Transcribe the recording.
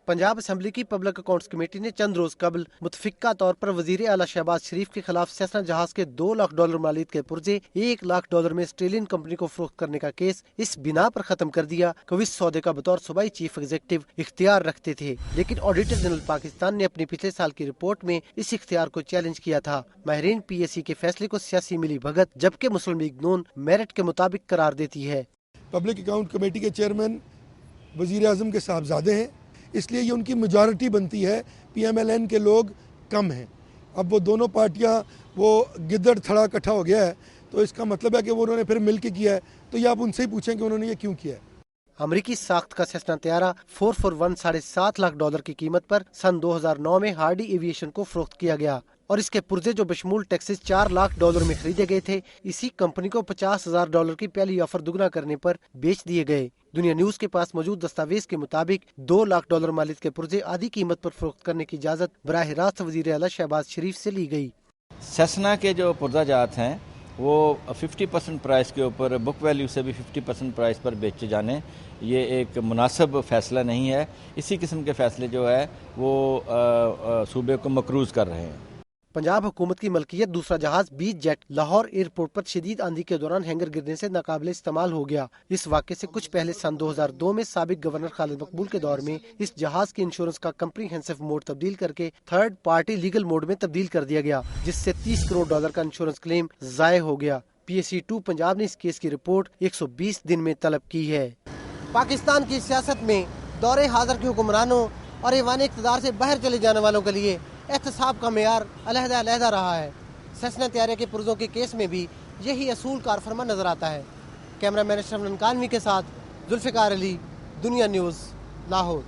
Punjab assembly की public accounts committee ने चंद रोज कबल मुतफिका तौर पर वजीर आला शहबाज शरीफ के खिलाफ सेसना जहाज के $2 लाख मालियत के पुर्जे $1 लाख में ऑस्ट्रेलियन कंपनी को फरोख्त करने का केस इस बिना पर खत्म कर दिया कि इस सौदे का बतौर सूबाई चीफ एग्जीक्यूटिव इख्तियार रखते थे, लेकिन ऑडिटर जनरल पाकिस्तान ने अपनी पिछले साल की रिपोर्ट में इस इख्तियार को चैलेंज किया था। माहिरीन PSC के फैसले को सियासी मिली भगत जबकि मुस्लिम लीग नून मेरिट के मुताबिक करार देती है। पब्लिक अकाउंट कमेटी के चेयरमैन वजीर आज़म के साहबजादे हैं, इसलिए ये उनकी मेजॉरिटी बनती है। PMLN के लोग कम हैं। अब वो दोनों पार्टियां वो गिद्दड़ थड़ा इकट्ठा हो गया है, तो इसका मतलब है कि वो उन्होंने फिर मिल के किया है। तो ये आप उनसे ही पूछें कि उन्होंने ये क्यों किया है। अमरीकी साख्त का सेसना तैयारा 441 $7.5 लाख की कीमत पर सन 2009 में हार्डी एविएशन को फरोख्त किया गया और इसके पुर्जे जो बशमूल टैक्सेस $4 लाख में खरीदे गए थे, इसी कंपनी को $50,000 की पहली ऑफर दुगना करने पर बेच दिए गए। दुनिया न्यूज के पास मौजूद दस्तावेज के मुताबिक $2 लाख मालियत के पुर्जे आधी कीमत पर फरोख्त करने की इजाजत बराह रास्त वजीर आला शहबाज शरीफ से ली गई। सेसना के जो पुर्जा जात हैं वो 50% प्राइस के ऊपर बुक वैल्यू से भी 50% प्राइस पर बेचे जाने ये एक मुनासिब फैसला नहीं है। इसी किस्म के फैसले जो है वो सूबे को मकरूज कर रहे हैं। पंजाब हुकूमत की मलकियत दूसरा जहाज बीच जेट लाहौर एयरपोर्ट पर शदीद आंधी के दौरान हैंगर गिरने से नाकाबिल इस्तेमाल हो गया। इस वाक़े से कुछ पहले सन 2002 में साबिक गवर्नर खालिद मकबूल के दौर में इस जहाज के इंश्योरेंस का कम्प्रीहेंसिव मोड तब्दील करके थर्ड पार्टी लीगल मोड में तब्दील कर दिया गया, जिससे $30 करोड़ का इंश्योरेंस क्लेम जाये हो गया। PSC2 पंजाब ने इस केस की रिपोर्ट 120 दिन में तलब की है। पाकिस्तान की सियासत में दौरे हाजिर के हुक्मरानों और ऐवान इक़्तिदार से बाहर चले जाने वालों के लिए एहतसाब का मेयार अलहदा रहा है। सेसना तैयारे के पुर्जों के केस में भी यही असूल कारफरमा नजर आता है। कैमरा मैन अशरफ ननकानवी के साथ जुल्फिकार अली, दुनिया न्यूज़, लाहौर।